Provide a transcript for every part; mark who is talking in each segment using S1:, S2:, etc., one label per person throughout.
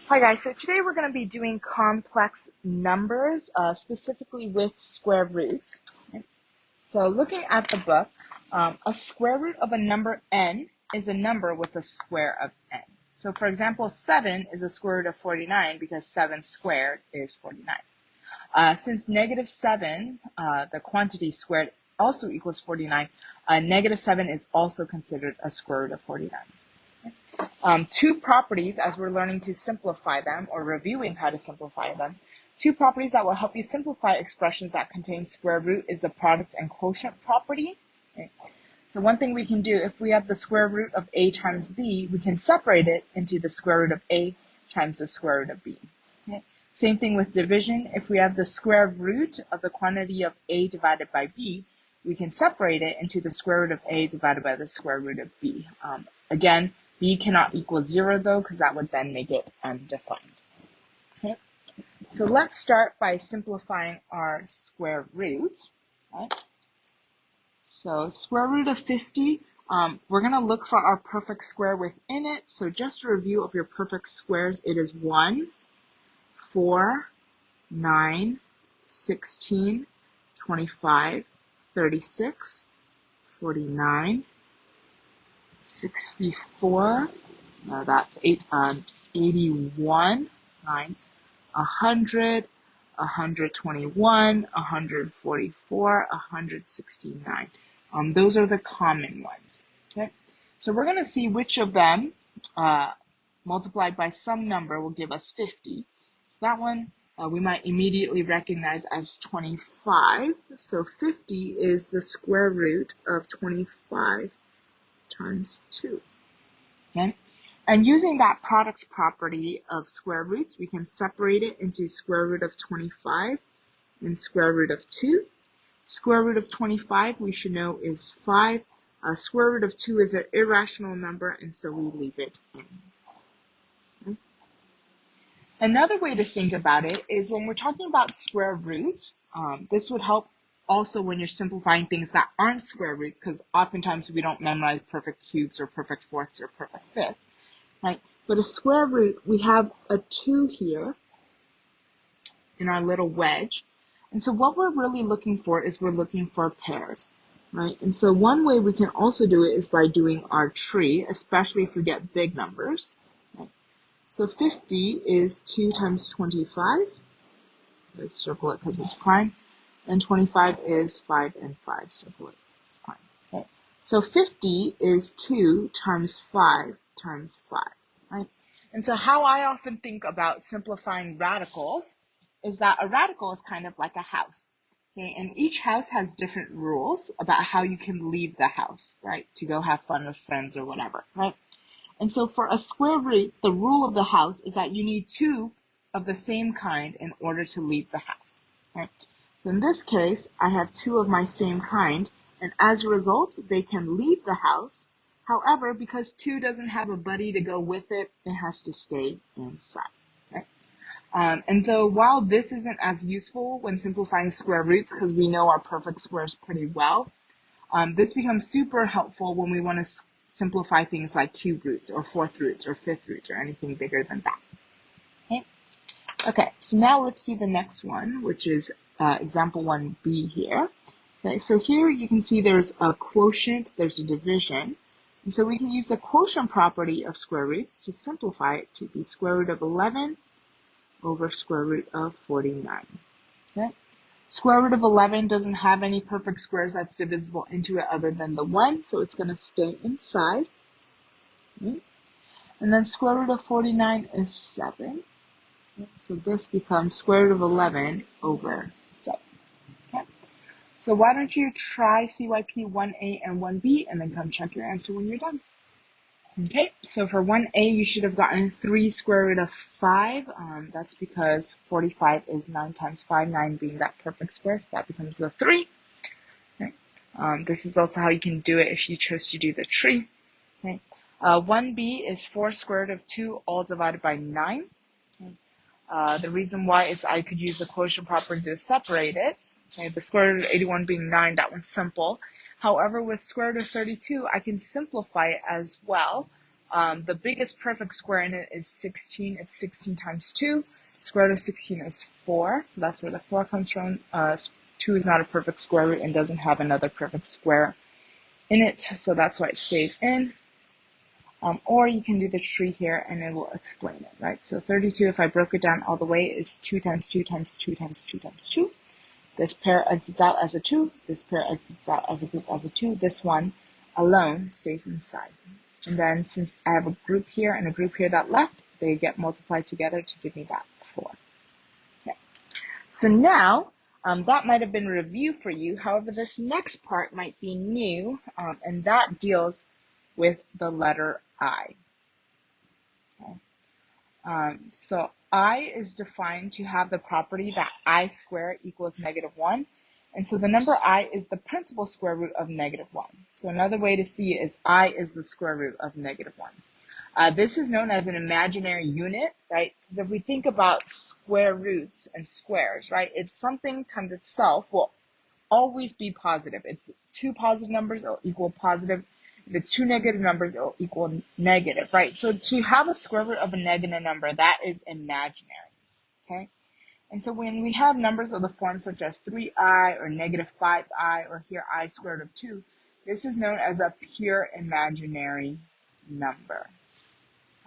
S1: Hi guys, so today we're going to be doing complex numbers, specifically with square roots. Okay. So looking at the book, a square root of a number n is a number with a square of n. So for example, 7 is a square root of 49 because 7 squared is 49. Since negative 7, the quantity squared also equals 49, negative 7 is also considered a square root of 49. Two properties, as we're learning to simplify them or reviewing how to simplify them, two properties that will help you simplify expressions that contain square root is the product and quotient property. Okay. So one thing we can do, if we have the square root of a times b, we can separate it into the square root of a times the square root of b. Okay. Same thing with division. If we have the square root of the quantity of a divided by b, we can separate it into the square root of a divided by the square root of b. Again, b cannot equal 0 though, because that would then make it undefined. Okay. So let's start by simplifying our square roots. Okay. So square root of 50, we're going to look for our perfect square within it. So just a review of your perfect squares, it is 1, 4, 9, 16, 25, 36, 49, 64, that's 81, 9, 100, 121, 144, 169. Those are the common ones. Okay, so we're going to see which of them multiplied by some number will give us 50. So that one we might immediately recognize as 25. So 50 is the square root of 25 times 2. Okay? And using that product property of square roots, we can separate it into square root of 25 and square root of 2. Square root of 25 we should know is 5. Square root of 2 is an irrational number, and so we leave it in. Okay? Another way to think about it is when we're talking about square roots, this would help also when you're simplifying things that aren't square roots, because oftentimes we don't memorize perfect cubes or perfect fourths or perfect fifths, right? But a square root, we have a 2 here in our little wedge. And so what we're really looking for is we're looking for pairs, right? And so one way we can also do it is by doing our tree, especially if we get big numbers. Right? So 50 is 2 times 25. Let's circle it because it's prime. And 25 is 5 and 5. Circle it. It's prime. Okay. So 50 is 2 times 5 times 5. Right? And so how I often think about simplifying radicals is that a radical is kind of like a house. Okay? And each house has different rules about how you can leave the house, right? To go have fun with friends or whatever, right? And so for a square root, the rule of the house is that you need 2 of the same kind in order to leave the house, right? So in this case, I have 2 of my same kind, and as a result, they can leave the house. However, because 2 doesn't have a buddy to go with it, it has to stay inside. Right? And though while this isn't as useful when simplifying square roots because we know our perfect squares pretty well, this becomes super helpful when we want to simplify things like cube roots or fourth roots or fifth roots or anything bigger than that. Okay, so now let's see the next one, which is example 1b here. Okay, so here you can see there's a quotient, there's a division, and so we can use the quotient property of square roots to simplify it to be square root of 11 over square root of 49. Okay? Square root of 11 doesn't have any perfect squares that's divisible into it other than the 1, so it's going to stay inside. Okay? And then square root of 49 is 7. So this becomes square root of 11 over 7. Okay? So why don't you try CYP 1A and 1B and then come check your answer when you're done. Okay, so for 1A you should have gotten 3 square root of 5. That's because 45 is 9 times 5, 9 being that perfect square, so that becomes the 3. Okay? This is also how you can do it if you chose to do the tree. Okay? 1B is 4 square root of 2 all divided by 9. Okay? The reason why is I could use the quotient property to separate it. Okay, the square root of 81 being 9, that one's simple. However, with square root of 32, I can simplify it as well The biggest perfect square in it is 16. It's 16 times 2. Square root of 16 is 4, so that's where the 4 comes from. 2 is not a perfect square root and doesn't have another perfect square in it, so that's why it stays in. Or you can do the tree here and it will explain it, right? So 32, if I broke it down all the way, is 2 times 2 times 2 times 2 times 2. This pair exits out as a 2. This pair exits out as a group as a 2. This one alone stays inside. And then since I have a group here and a group here that left, they get multiplied together to give me that 4. Okay. So now, that might have been review for you. However, this next part might be new, and that deals with the letter I. Okay. So I is defined to have the property that I squared equals -1. And so the number I is the principal square root of -1. So another way to see it is I is the square root of -1. This is known as an imaginary unit, right? Because if we think about square roots and squares, right, it's something times itself will always be positive. It's 2 positive numbers, it'll equal positive. If it's 2 negative numbers, it'll equal negative, right? So to have a square root of a negative number, that is imaginary, okay? And so when we have numbers of the form such as 3i or -5i or here I squared of 2, this is known as a pure imaginary number,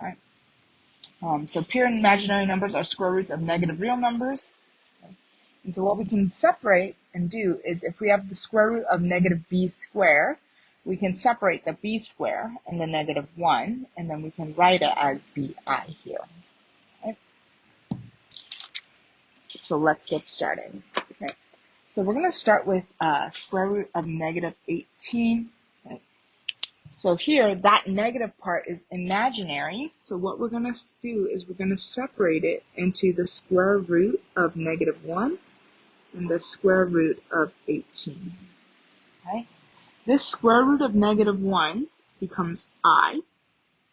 S1: right? So pure imaginary numbers are square roots of negative real numbers. Okay? And so what we can separate and do is if we have the square root of -b squared, we can separate the b squared and the -1, and then we can write it as bi here. Okay? So let's get started. Okay. So we're going to start with square root of -18. Okay. So here, that negative part is imaginary. So what we're going to do is we're going to separate it into the square root of -1 and the square root of 18. Okay. This square root of -1 becomes I.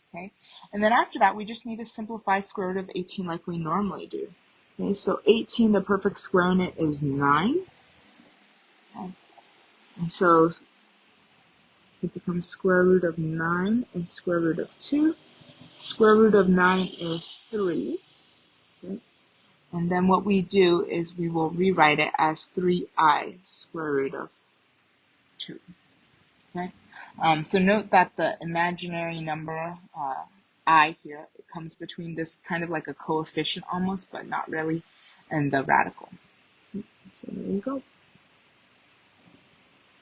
S1: Okay. And then after that, we just need to simplify square root of 18 like we normally do. Okay, so 18, the perfect square in it is 9. Okay. And so it becomes square root of 9 and square root of 2. Square root of 9 is 3. Okay. And then what we do is we will rewrite it as 3i square root of 2. Okay. So note that the imaginary number I here, it comes between this kind of like a coefficient almost, but not really, and the radical. So there you go.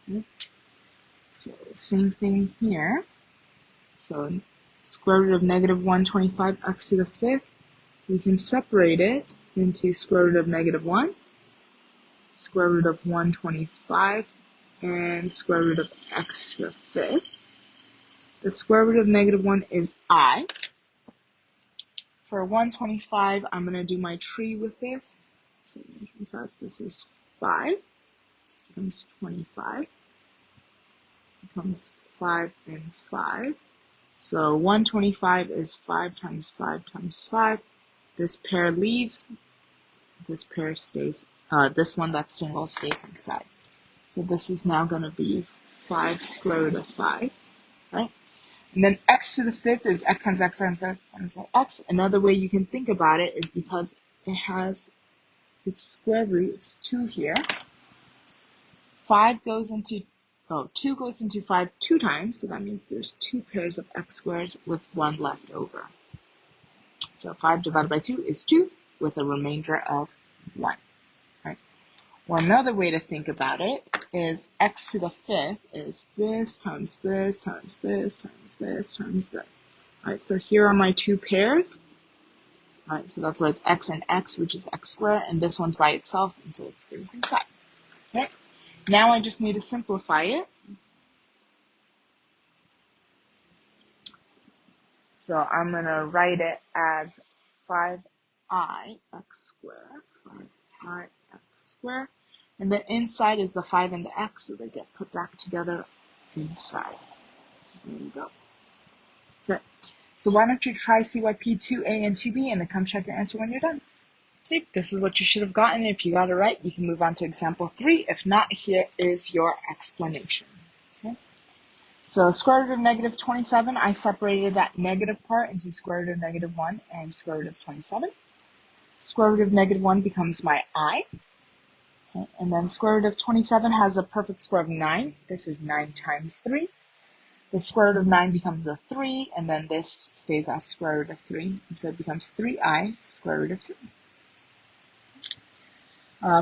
S1: Okay. So same thing here. So square root of -125 x to the 5th, we can separate it into square root of -1, square root of 125, and square root of x to the 5th. The square root of -1 is I. For 125, I'm going to do my tree with this. So 125, this is 5. This becomes 25. Becomes 5 and 5. So 125 is 5 times 5 times 5. This pair leaves. This pair stays. This one that's single stays inside. So this is now going to be 5 square root of 5, right? And then x to the 5th is x times x times x times x. Another way you can think about it is because it has its square root, it's 2 here. 2 goes into 5 2 times, so that means there's 2 pairs of x squares with 1 left over. So 5 divided by 2 is 2 with a remainder of 1. Right? Well, another way to think about it is x to the 5th is this times this times this times this times this. Alright, so here are my 2 pairs. Alright, so that's why it's x and x, which is x squared, and this one's by itself, and so it stays inside. Okay? Now I just need to simplify it. So I'm going to write it as 5i x squared, 5i x squared. And then inside is the 5 and the x, so they get put back together inside. So there you go. Okay. So why don't you try CYP 2A and 2B and then come check your answer when you're done. Okay, this is what you should have gotten. If you got it right, you can move on to example 3. If not, here is your explanation. Okay. So square root of negative 27, I separated that negative part into square root of negative 1 and square root of 27. Square root of negative 1 becomes my I. Okay, and then square root of 27 has a perfect square of 9. This is 9 times 3. The square root of 9 becomes a 3, and then this stays as square root of 3. And so it becomes 3i square root of 3.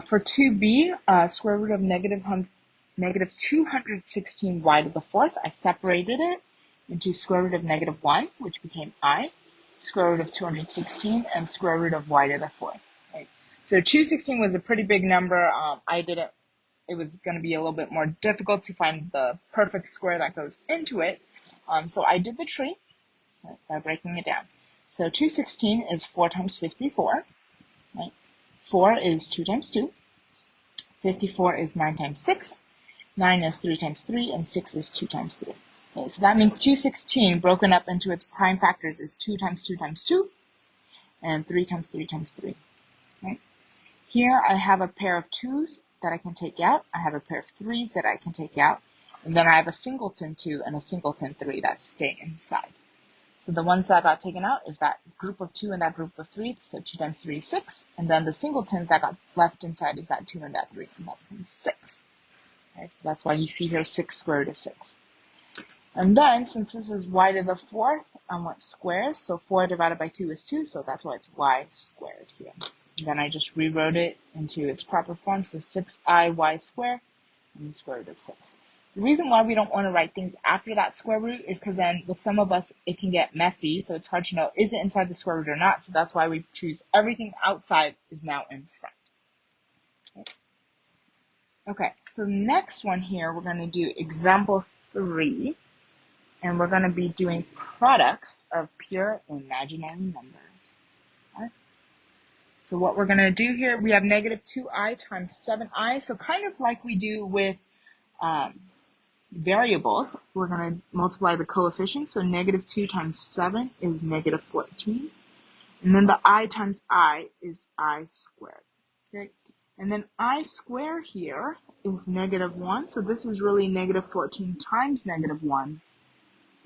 S1: For 2b, square root of negative 216y to the 4th, I separated it into square root of negative 1, which became I, square root of 216, and square root of y to the 4th. Right? So 216 was a pretty big number. It was going to be a little bit more difficult to find the perfect square that goes into it. So I did the tree by breaking it down. So 216 is 4 times 54. Right? 4 is 2 times 2. 54 is 9 times 6. 9 is 3 times 3, and 6 is 2 times 3. Okay, so that means 216 broken up into its prime factors is 2 times 2 times 2, and 3 times 3 times 3. Right? Here I have a pair of 2's that I can take out. I have a pair of 3's that I can take out. And then I have a singleton 2 and a singleton 3 that stay inside. So the ones that got taken out is that group of 2 and that group of 3, so 2 times 3 is 6. And then the singletons that got left inside is that 2 and that 3, and that becomes 6. Okay, so that's why you see here 6 square root of 6. And then, since this is y to the 4th, I want squares, so 4 divided by 2 is 2, so that's why it's y squared here. And then I just rewrote it into its proper form, so 6iy squared, and the square root of 6. The reason why we don't want to write things after that square root is because then with some of us it can get messy, so it's hard to know is it inside the square root or not, so that's why we choose everything outside is now in front. Okay, so the next one here we're going to do example 3, and we're going to be doing products of pure imaginary numbers. Okay. So what we're going to do here, we have negative 2i times 7i, so kind of like we do with variables, we're going to multiply the coefficients, so negative 2 times 7 is negative 14, and then the I times I is I squared. Okay. And then I square here is negative 1, so this is really negative 14 times negative 1,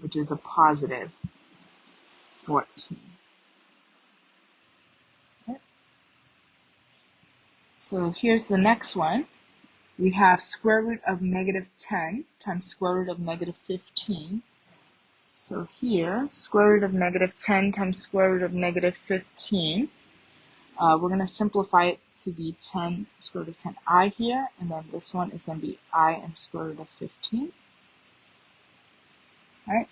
S1: which is a positive 14. Okay. So here's the next one. We have square root of negative 10 times square root of negative 15. So here, square root of negative 10 times square root of negative 15. We're going to simplify it to be 10 square root of 10i here, and then this one is going to be I and square root of 15. All right.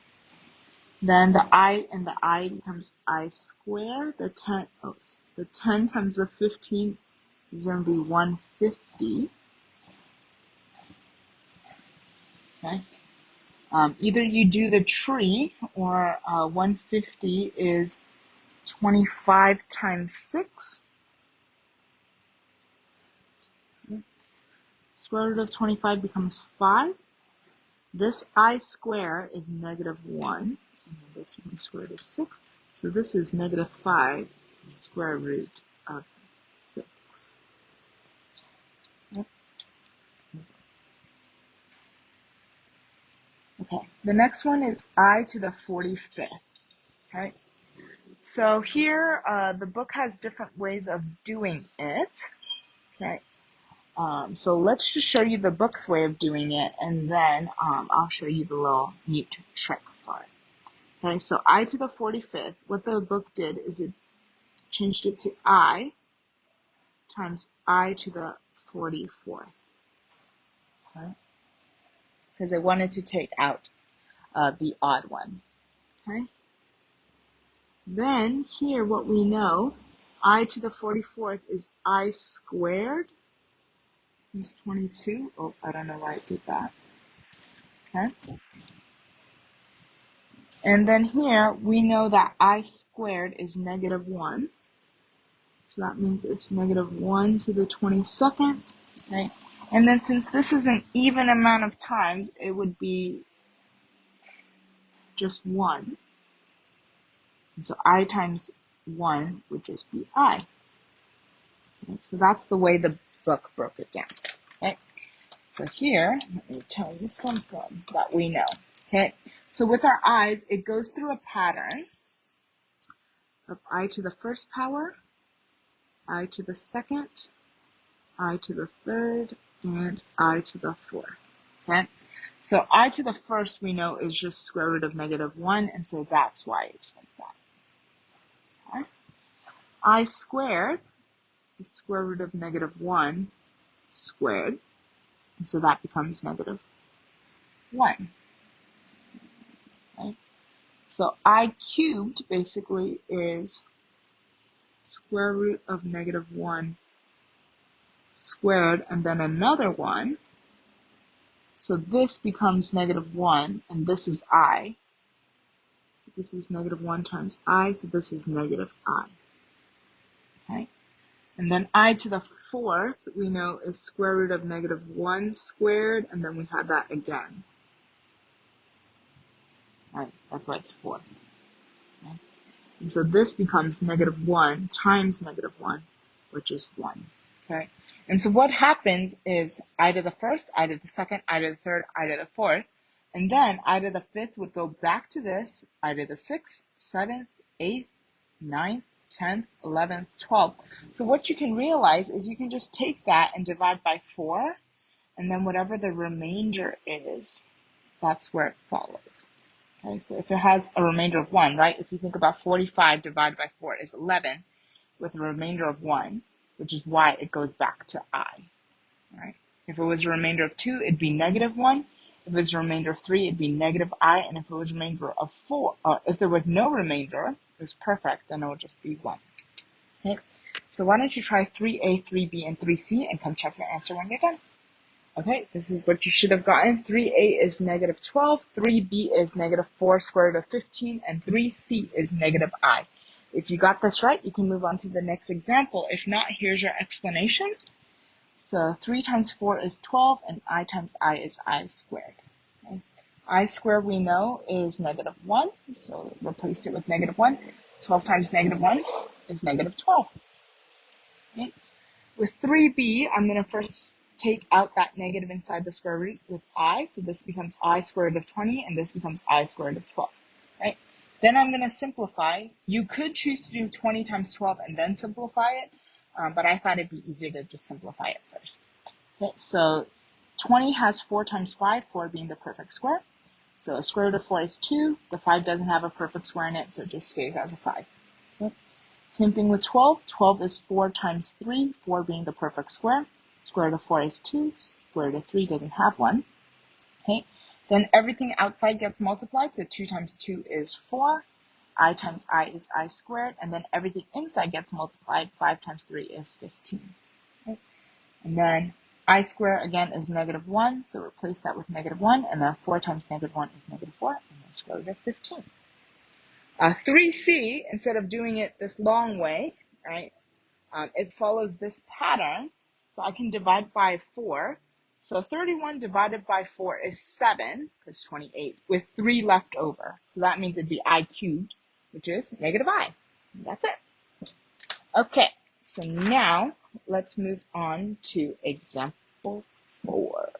S1: Then the I and the I becomes I squared. The 10 times the 15 is going to be 150. Okay. Either you do the tree, or 150 is 25 times 6. Okay. Square root of 25 becomes 5. This I square is negative 1. And this one square root of 6. So this is negative 5 square root of 6. Okay, the next one is I to the 45th. Okay, so here the book has different ways of doing it. Okay, so let's just show you the book's way of doing it, and then I'll show you the little neat trick for it. Okay, so I to the 45th, what the book did is it changed it to I times I to the 44th. Okay, because I wanted to take out the odd one. Okay. Then here what we know, I to the 44th is I squared. Is 22. Oh, I don't know why I did that. Okay. And then here we know that I squared is negative 1. So that means it's negative 1 to the 22nd. Okay. And then since this is an even amount of times, it would be just 1. And so I times 1 would just be I. Okay, so that's the way the book broke it down. Okay, so here, let me tell you something that we know. Okay, so with our i's, it goes through a pattern of I to the first power, I to the second, I to the third, and I to the fourth. Okay, so I to the first we know is just square root of -1, and so that's why it's like that. Okay? I squared is square root of -1 squared, and so that becomes -1. Okay? So I cubed basically is square root of -1 squared and then another 1. So this becomes -1, and this is I. This is -1 times I, so this is -I. Okay? And then I to the fourth, we know is square root of -1 squared, and then we had that again. Right? That's why it's 4. Okay? And so this becomes -1 times -1, which is 1. Okay? And so what happens is I to the first, I to the second, I to the third, I to the fourth, and then I to the fifth would go back to this, I to the sixth, seventh, eighth, ninth, 10th, 11th, 12th. So what you can realize is you can just take that and divide by 4, and then whatever the remainder is, that's where it follows. Okay, so if it has a remainder of 1, right? If you think about 45 divided by 4 is 11 with a remainder of 1, which is why it goes back to I. Right? If it was a remainder of 2, it'd be -1. If it was a remainder of 3, it'd be -I. And if it was a remainder of 4, if there was no remainder, it was perfect, then it would just be 1. Okay? So why don't you try 3a, 3b, and 3c and come check your answer when you're done. Okay, this is what you should have gotten. 3a is -12, 3b is -4 square root of 15, and 3c is -I. If you got this right, you can move on to the next example. If not, here's your explanation. So 3 times 4 is 12, and I times I is I squared. Okay. I squared we know is -1, so replace it with -1. 12 times -1 is -12. Okay. With 3b, I'm going to first take out that negative inside the square root with I, so this becomes I squared root of 20, and this becomes I squared root of 12. Right? Then I'm going to simplify. You could choose to do 20 times 12 and then simplify it, but I thought it'd be easier to just simplify it first. Okay, so 20 has 4 times 5, 4 being the perfect square. So a square root of 4 is 2. The 5 doesn't have a perfect square in it, so it just stays as a 5. Okay. Same thing with 12. 12 is 4 times 3, 4 being the perfect square. Square root of 4 is 2. Square root of 3 doesn't have one. Okay. Then everything outside gets multiplied, so 2 times 2 is 4. I times I is I squared, and then everything inside gets multiplied. 5 times 3 is 15. Okay. And then I squared again is -1, so replace that with -1, and then 4 times -1 is -4, and then square root of 15. 3c, instead of doing it this long way, right, it follows this pattern, so I can divide by 4. So 31 divided by 4 is 7, because 28, with 3 left over. So that means it'd be I cubed, which is -I. And that's it. Okay, so now let's move on to example 4.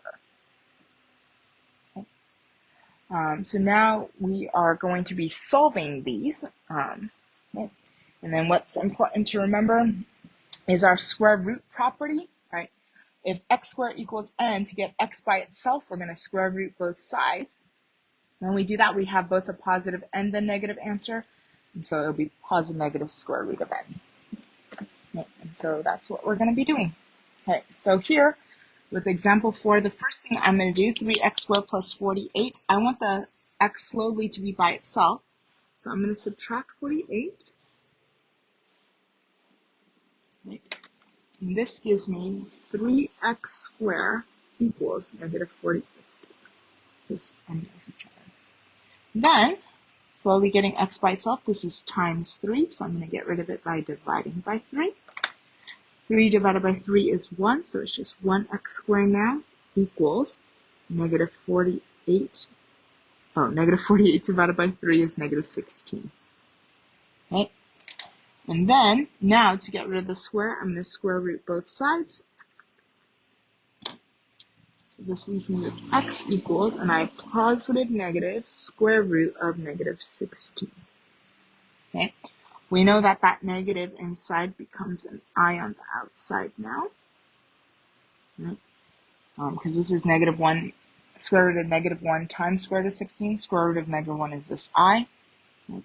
S1: Okay. So now we are going to be solving these. Okay. And then what's important to remember is our square root property, right? If x squared equals n, to get x by itself, we're going to square root both sides. When we do that, we have both a positive and a negative answer. And so it'll be positive negative square root of n. Okay, and so that's what we're going to be doing. Okay, so here with example 4, the first thing I'm going to do, 3x squared plus 48, I want the x slowly to be by itself. So I'm going to subtract 48. Okay. And this gives me 3x squared equals -48. This end is each other. Then, slowly getting x by itself, this is times 3, so I'm going to get rid of it by dividing by 3. 3 divided by 3 is 1, so it's just 1x squared now equals -48. Oh, -48 divided by 3 is -16. Okay? And then, now to get rid of the square, I'm going to square root both sides. So this leaves me with x equals, and I have positive negative square root of negative 16. Okay, we know that that negative inside becomes an I on the outside now, right? Because this is negative 1, square root of negative 1 times square root of 16. Square root of negative 1 is this I, right?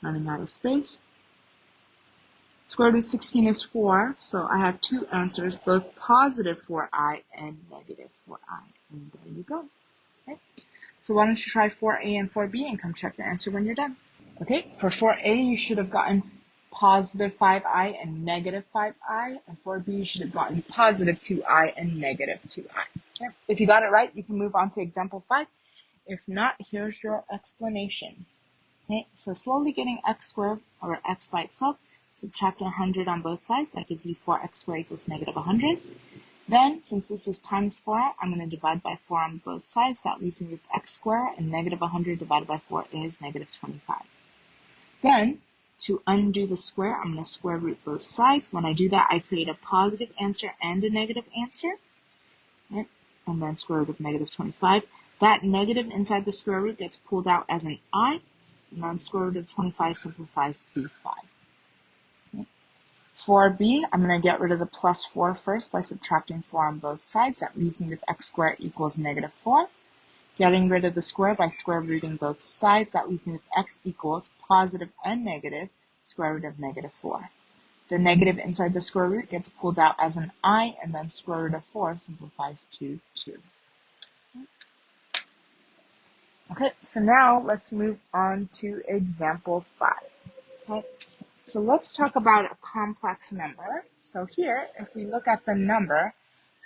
S1: Running out of space. Square root of 16 is 4, so I have two answers, both positive 4i and negative 4i. And there you go. Okay? So why don't you try 4a and 4b and come check your answer when you're done. Okay, for 4a you should have gotten positive 5i and negative 5i, and 4b you should have gotten positive 2i and negative 2i. Okay? If you got it right, you can move on to example 5. If not, here's your explanation. Okay, so slowly getting x squared, or x by itself, subtract 100 on both sides. That gives you 4x squared equals negative 100. Then, since this is times 4, I'm going to divide by 4 on both sides. That leaves me with x squared, and negative 100 divided by 4 is negative 25. Then, to undo the square, I'm going to square root both sides. When I do that, I create a positive answer and a negative answer. Right? And then square root of negative 25. That negative inside the square root gets pulled out as an I, and then square root of 25 simplifies to 5. For b, I'm going to get rid of the plus 4 first by subtracting 4 on both sides. That leaves me with x squared equals negative 4. Getting rid of the square by square rooting both sides. That leaves me with x equals positive and negative square root of negative 4. The negative inside the square root gets pulled out as an I, and then square root of 4 simplifies to 2. Okay, so now let's move on to example 5. Okay. So let's talk about a complex number. So here, if we look at the number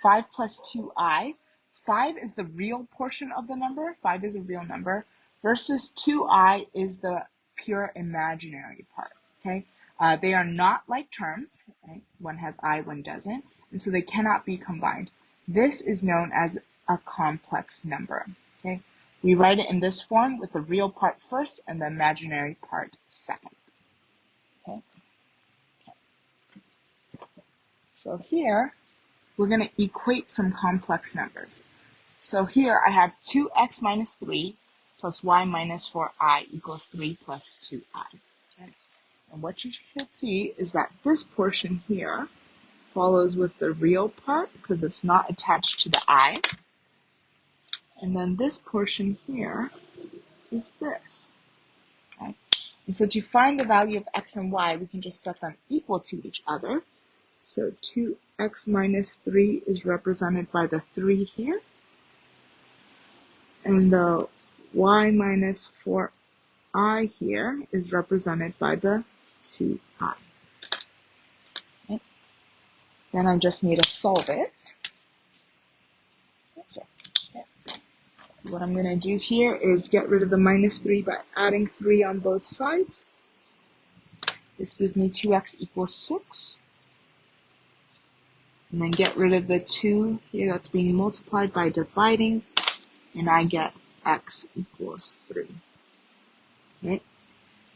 S1: 5 plus 2i, 5 is the real portion of the number, 5 is a real number, versus 2i is the pure imaginary part, okay? They are not like terms, right? One has I, one doesn't, and so they cannot be combined. This is known as a complex number, okay? We write it in this form with the real part first and the imaginary part second. Okay. So here, we're going to equate some complex numbers. So here I have 2x minus 3 plus y minus 4i equals 3 plus 2i. Okay. And what you should see is that this portion here follows with the real part because it's not attached to the I. And then this portion here is this. Okay. And so to find the value of x and y, we can just set them equal to each other. So 2x minus 3 is represented by the 3 here. And the y minus 4i here is represented by the 2i. Okay. Then I just need to solve it. Okay. So what I'm going to do here is get rid of the minus 3 by adding 3 on both sides. This gives me 2x equals 6. And then get rid of the 2 here that's being multiplied by dividing, and I get x equals 3. Okay.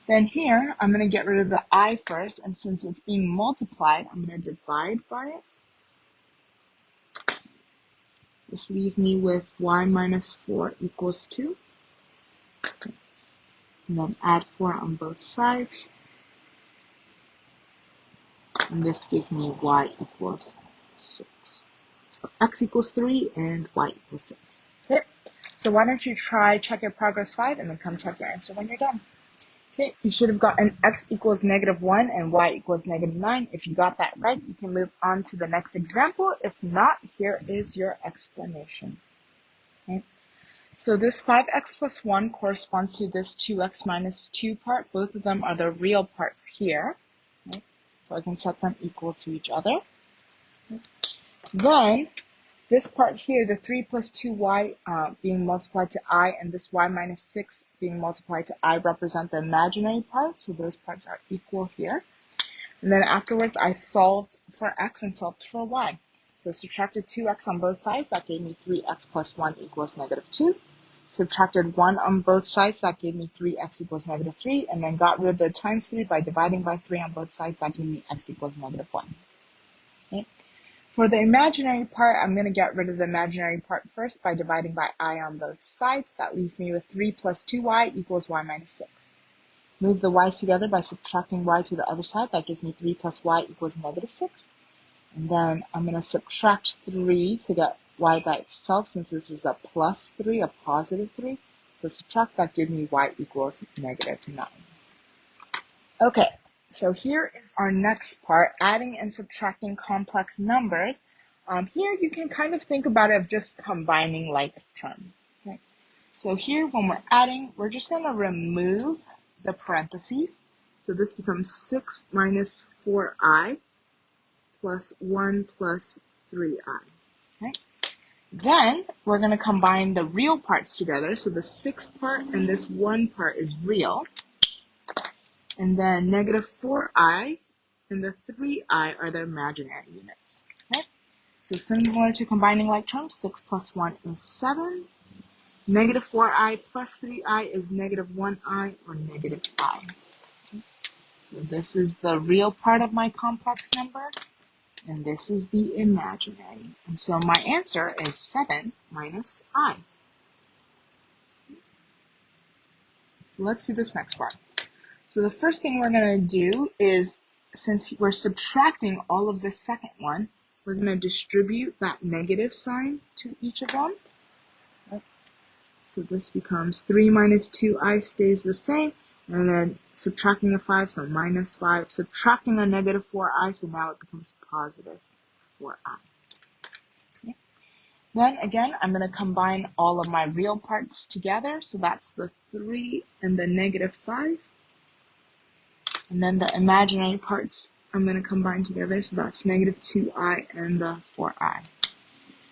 S1: Then here, I'm going to get rid of the I first, and since it's being multiplied, I'm going to divide by it. This leaves me with y minus 4 equals 2. Okay. And then add 4 on both sides. And this gives me y equals 6. So x equals 3 and y equals 6. Okay. So why don't you check your progress 5 and then come check your answer when you're done. Okay, you should have gotten x equals negative 1 and y equals negative 9. If you got that right, you can move on to the next example. If not, here is your explanation. Okay. So this 5x plus 1 corresponds to this 2x minus 2 part. Both of them are the real parts here. Okay. So I can set them equal to each other. Okay. Then, this part here, the 3 plus 2y being multiplied to I, and this y minus 6 being multiplied to I represent the imaginary part, so those parts are equal here. And then afterwards, I solved for x and solved for y. So subtracted 2x on both sides, that gave me 3x plus 1 equals negative 2. Subtracted 1 on both sides, that gave me 3x equals negative 3, and then got rid of the times 3 by dividing by 3 on both sides, that gave me x equals negative 1. Okay. For the imaginary part, I'm going to get rid of the imaginary part first by dividing by I on both sides. That leaves me with 3 plus 2y equals y minus 6. Move the y's together by subtracting y to the other side. That gives me 3 plus y equals negative 6. And then I'm going to subtract 3 to get y by itself, since this is a plus 3, a positive 3. So subtract that, give me y equals negative 9. Okay, so here is our next part, adding and subtracting complex numbers. Here you can kind of think about it of just combining like terms. Okay? So here when we're adding, we're just going to remove the parentheses. So this becomes 6 minus 4i plus 1 plus 3i. Okay? Then we're going to combine the real parts together. So the 6 part and this 1 part is real. And then negative 4i and the 3i are the imaginary units. Okay? So similar to combining like terms, 6 plus 1 is 7. Negative 4i plus 3i is negative 1i or negative I. Okay? So this is the real part of my complex number, and this is the imaginary. And so my answer is 7 minus I. So let's do this next part. So the first thing we're going to do is, since we're subtracting all of the second one, we're going to distribute that negative sign to each of them. Right? So this becomes 3 minus 2i stays the same, and then subtracting a 5, so minus 5, subtracting a negative 4i, so now it becomes positive 4i. Okay. Then again, I'm going to combine all of my real parts together, so that's the 3 and the negative 5. And then the imaginary parts I'm going to combine together, so that's negative 2i and the 4i.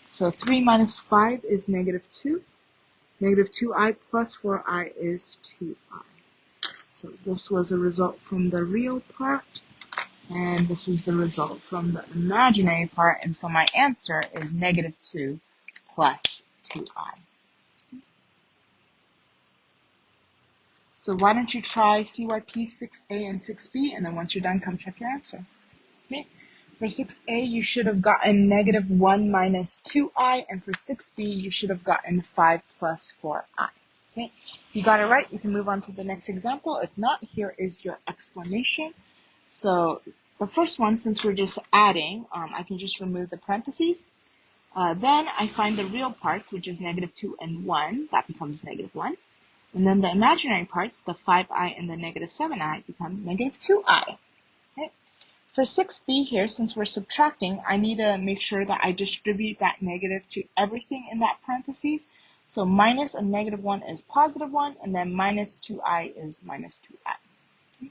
S1: So 3 minus 5 is negative 2. Negative 2i plus 4i is 2i. So this was a result from the real part, and this is the result from the imaginary part, and so my answer is negative 2 plus 2i. So why don't you try CYP 6A and 6B, and then once you're done, come check your answer. Okay. For 6A, you should have gotten negative 1 minus 2i, and for 6B, you should have gotten 5 plus 4i. Okay. If you got it right, you can move on to the next example. If not, here is your explanation. So the first one, since we're just adding, I can just remove the parentheses. Then I find the real parts, which is negative 2 and 1. That becomes negative 1. And then the imaginary parts, the 5i and the negative 7i, become negative 2i. Okay. For 6b here, since we're subtracting, I need to make sure that I distribute that negative to everything in that parentheses. So minus a negative 1 is positive 1, and then minus 2i is minus 2i. Okay.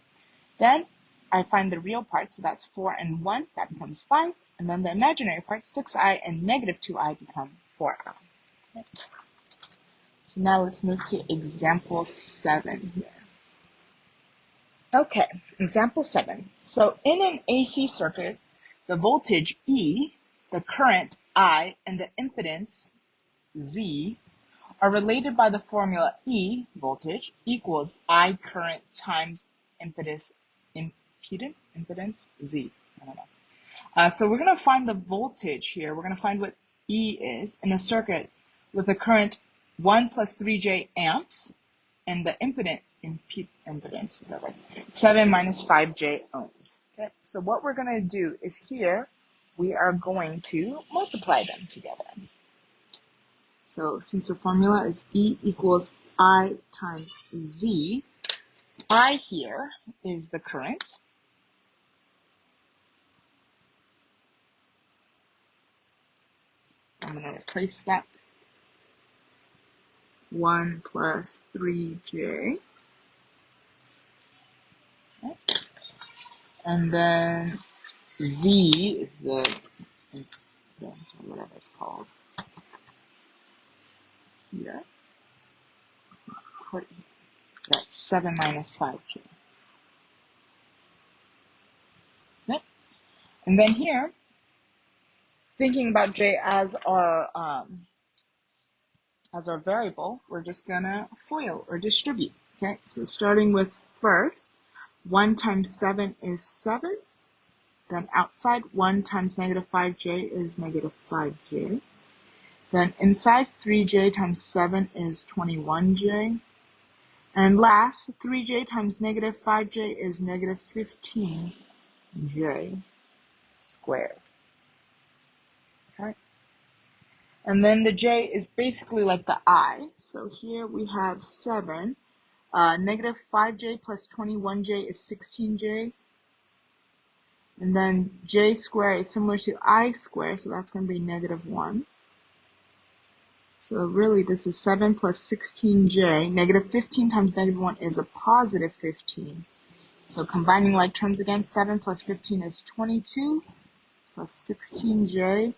S1: Then I find the real part, so that's 4 and 1, that becomes 5. And then the imaginary part, 6i and negative 2i become 4i. Okay. So now let's move to example 7 here. Okay, example 7. So in an AC circuit, the voltage E, the current I, and the impedance Z are related by the formula E, voltage, equals I current times impedance Z. I don't know. So we're going to find the voltage here. We're going to find what E is in a circuit with a current 1 plus 3j amps, and the impedance, whatever, 7 minus 5j ohms. Okay, so what we're going to do is here, we are going to multiply them together. So since the formula is E equals I times Z, I here is the current. So I'm going to replace that. 1 plus 3j. Okay. And then Z is the impedance, or whatever it's called. Here. That's 7 minus 5j. Okay. And then here, thinking about j as our variable, we're just gonna FOIL or distribute. Okay, so starting with first, 1 times 7 is 7. Then outside 1 times negative 5j is negative 5j. Then inside 3j times 7 is 21j. And last, 3j times negative 5j is negative 15j squared. Okay. And then the j is basically like the I. So here we have 7. Negative 5j plus 21j is 16j. And then j squared is similar to I squared, so that's going to be negative 1. So really this is 7 plus 16j. Negative 15 times negative 1 is a positive 15. So combining like terms again, 7 plus 15 is 22 plus 16j.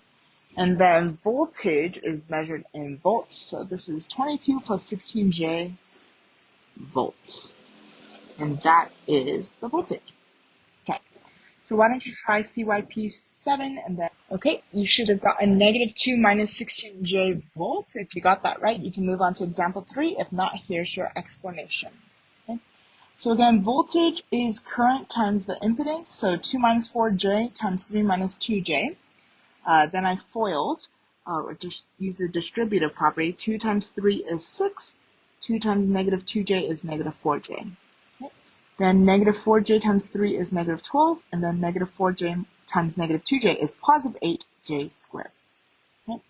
S1: And then voltage is measured in volts. So this is 22 plus 16j volts. And that is the voltage. Okay. So why don't you try CYP7 and then, okay, you should have gotten negative 2 minus 16j volts. If you got that right, you can move on to example 3. If not, here's your explanation. Okay. So again, voltage is current times the impedance. So 2 minus 4j times 3 minus 2j. Then I FOILed, or just use the distributive property. 2 times 3 is 6. 2 times negative 2j is negative 4j. Okay. Then negative 4j times 3 is negative 12, and then negative 4j times negative 2j is positive 8j squared. Okay.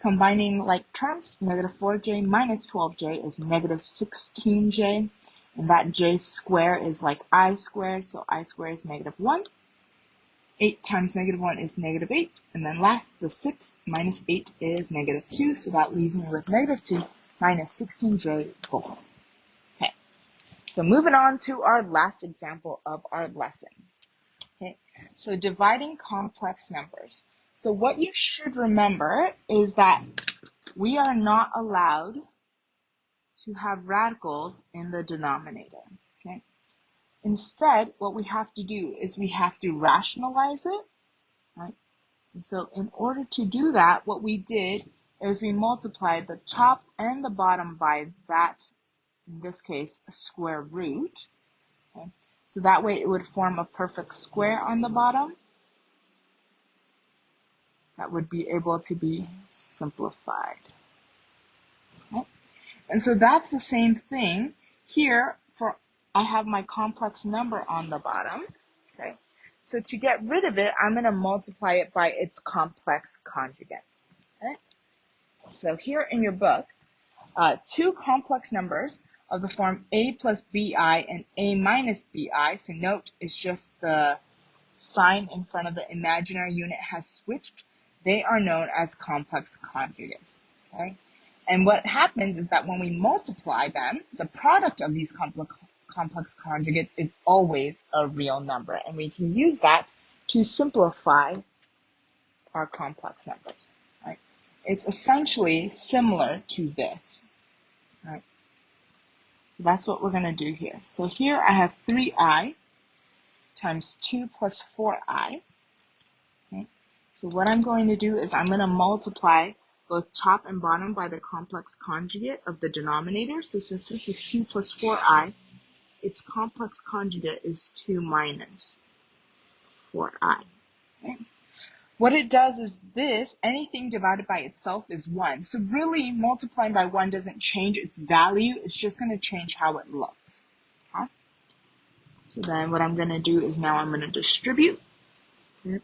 S1: Combining like terms, negative 4j minus 12j is negative 16j, and that j squared is like I squared, so I squared is negative 1. 8 times negative 1 is negative 8, and then last, the 6 minus 8 is negative 2, so that leaves me with negative 2 minus 16j volts. Okay, so moving on to our last example of our lesson. Okay, so dividing complex numbers. So what you should remember is that we are not allowed to have radicals in the denominator. Okay. Instead, what we have to do is we have to rationalize it, right? And so in order to do that, what we did is we multiplied the top and the bottom by that, in this case, a square root. Okay? So that way it would form a perfect square on the bottom that would be able to be simplified. Okay? And so that's the same thing here for I have my complex number on the bottom. Okay. So to get rid of it, I'm going to multiply it by its complex conjugate. Okay. So here in your book, two complex numbers of the form a plus bi and a minus bi. So note it's just the sign in front of the imaginary unit has switched. They are known as complex conjugates. Okay. And what happens is that when we multiply them, the product of these complex conjugates is always a real number. And we can use that to simplify our complex numbers. Right? It's essentially similar to this. Right? That's what we're going to do here. So here I have 3i times 2 plus 4i. Okay? So what I'm going to do is I'm going to multiply both top and bottom by the complex conjugate of the denominator. So since this is 2 plus 4i, its complex conjugate is 2 minus 4i. Okay? What it does is this, anything divided by itself is 1. So really, multiplying by 1 doesn't change its value. It's just going to change how it looks. Okay? So then what I'm going to do is now I'm going to distribute. Okay?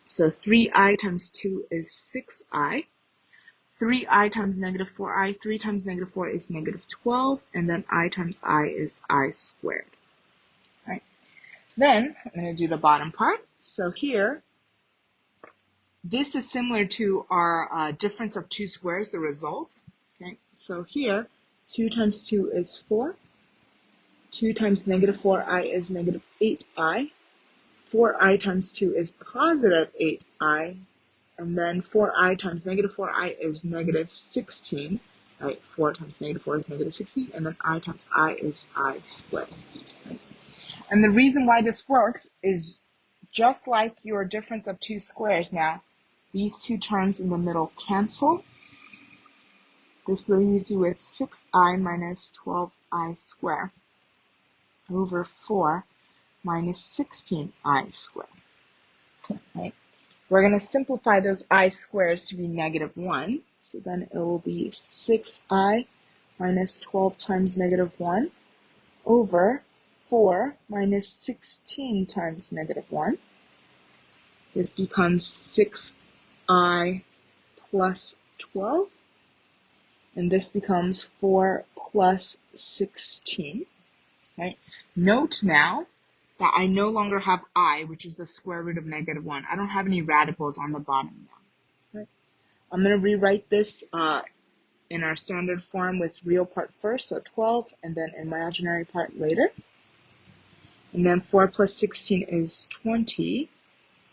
S1: So 3i times 2 is 6i. 3i times negative 4i, 3 times negative 4 is negative 12, and then I times I is I squared. Right? Then I'm going to do the bottom part. So here, this is similar to our difference of two squares, the result. Okay? So here, 2 times 2 is 4. 2 times negative 4i is negative 8i. 4i times 2 is positive 8i. And then 4i times negative 4i is negative 16. Right? 4 times negative 4 is negative 16. And then I times I is I squared. Right? And the reason why this works is just like your difference of two squares now, these two terms in the middle cancel. This leaves you with 6i minus 12i squared over 4 minus 16i squared. Right? We're going to simplify those I squares to be -1. So then it will be 6I minus 12 times -1 over 4 minus 16 times -1. This becomes 6I plus 12. And this becomes 4 plus 16. Right? Note now that I no longer have I, which is the square root of -1. I don't have any radicals on the bottom now. Right? I'm going to rewrite this in our standard form with real part first, so 12, and then imaginary part later. And then 4 plus 16 is 20.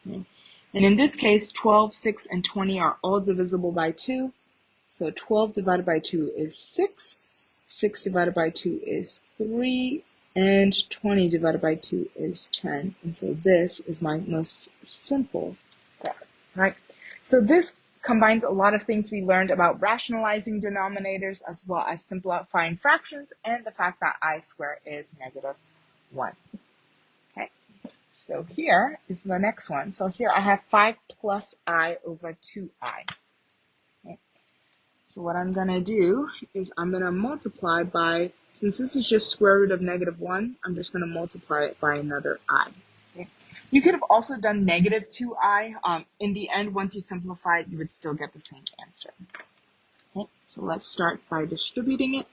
S1: Okay? And in this case, 12, 6, and 20 are all divisible by 2. So 12 divided by 2 is 6. 6 divided by 2 is 3. And 20 divided by 2 is 10. And so this is my most simple graph, right? So this combines a lot of things we learned about rationalizing denominators as well as simplifying fractions and the fact that I squared is -1. Okay, so here is the next one. So here I have 5 plus I over 2I. Okay. So what I'm going to do is I'm going to multiply by, since this is just square root of -1, I'm just going to multiply it by another I. Okay. You could have also done -2I. In the end, once you simplify it, you would still get the same answer. Okay. So let's start by distributing it.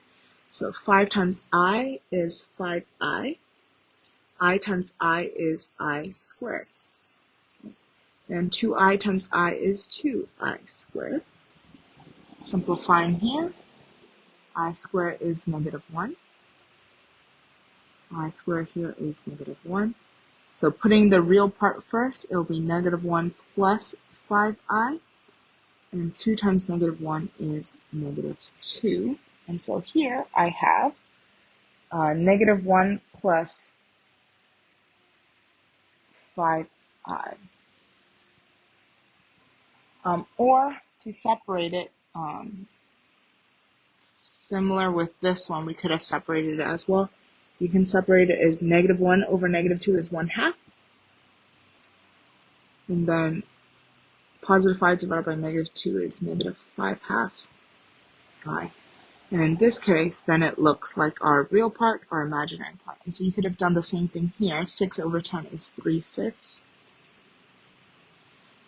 S1: So 5 times I is 5I. I times I is I squared. And 2I times I is 2I squared. Simplifying here, I squared is -1. I squared here is -1. So putting the real part first, it will be -1 plus 5I. And 2 times -1 is -2. And so here I have -1 plus 5I. Or to separate it, similar with this one, we could have separated it as well. You can separate it as -1 over -2 is 1/2. And then positive 5 divided by -2 is -5/2 I. And in this case, then it looks like our real part or imaginary part. And so you could have done the same thing here. 6 over 10 is 3/5.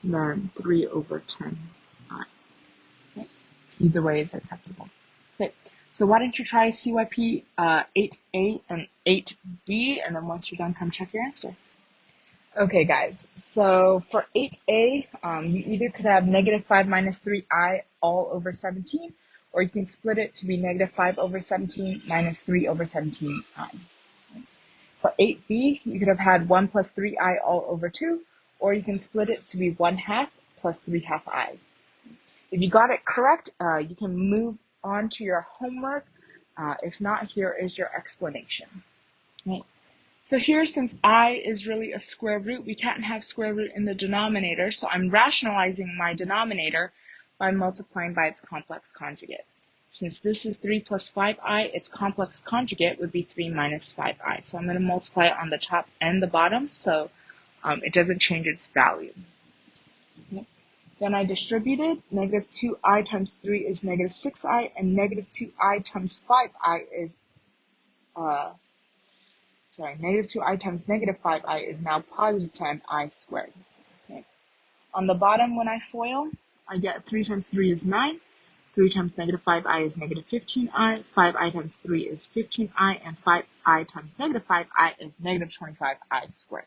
S1: And then 3 over 10 I. Okay. Either way is acceptable. Okay. So why don't you try CYP 8A and 8B, and then once you're done, come check your answer. Okay, guys, so for 8A, you either could have -5 minus 3I all over 17, or you can split it to be -5 over 17 minus 3 over 17I. For 8B, you could have had 1 plus 3I all over 2, or you can split it to be 1/2 plus 3/2 I's. If you got it correct, you can move on to your homework. If not, here is your explanation. Right. So here, since I is really a square root, we can't have square root in the denominator, so I'm rationalizing my denominator by multiplying by its complex conjugate. Since this is 3 plus 5I, its complex conjugate would be 3 minus 5I. So I'm going to multiply it on the top and the bottom, so it doesn't change its value. Okay. Then I distributed, -2I times 3 is -6I, and -2I times 5I is, -2I times -5I is now positive 10I squared. Okay. On the bottom, when I FOIL, I get 3 times 3 is 9, 3 times -5I is -15I, 5I times 3 is 15I, and 5I times -5I is -25I squared.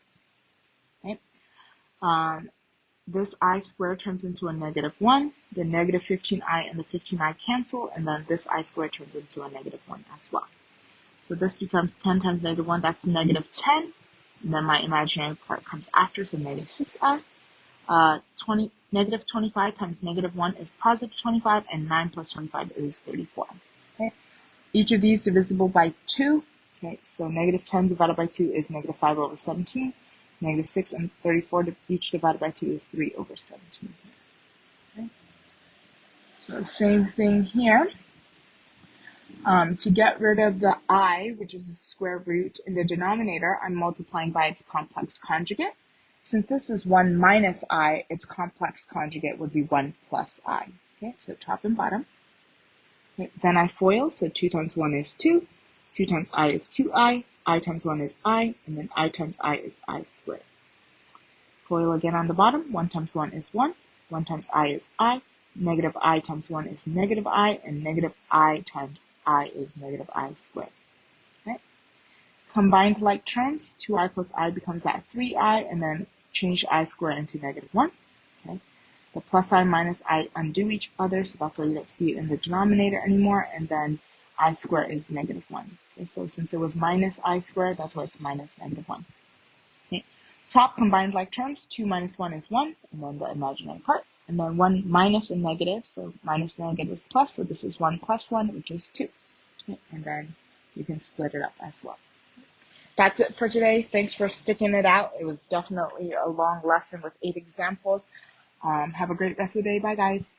S1: Okay. This I squared turns into a -1, the -15I and the 15I cancel, and then this I squared turns into a -1 as well. So this becomes 10 times -1, that's -10, and then my imaginary part comes after, so -6I. -25 times -1 is positive 25, and 9 plus 25 is 34. Okay. Each of these divisible by 2. Okay, so -10 divided by 2 is -5 over 17. -6 and 34 each divided by 2 is 3 over 17. Okay. So same thing here. To get rid of the I, which is the square root in the denominator, I'm multiplying by its complex conjugate. Since this is 1 minus I, its complex conjugate would be 1 plus I. Okay, so top and bottom. Okay, then I FOIL, so 2 times 1 is 2, 2 times I is 2I times 1 is I, and then I times I is I squared. FOIL again on the bottom, 1 times 1 is 1, 1 times I is I, negative I times 1 is negative I, and negative I times I is negative I squared. Okay. Combined like terms, 2I plus I becomes that 3I, and then change I squared into negative 1. Okay. The plus I minus I undo each other, so that's why you don't see it in the denominator anymore, and then I squared is negative 1. Okay, so since it was minus I squared, that's why it's minus negative 1. Okay. Top combined like terms, 2 minus 1 is 1, and then the imaginary part, and then 1 minus a negative, so minus negative is plus, so this is 1 plus 1, which is 2. Okay, and then you can split it up as well. That's it for today. Thanks for sticking it out. It was definitely a long lesson with 8 examples. Have a great rest of the day. Bye, guys.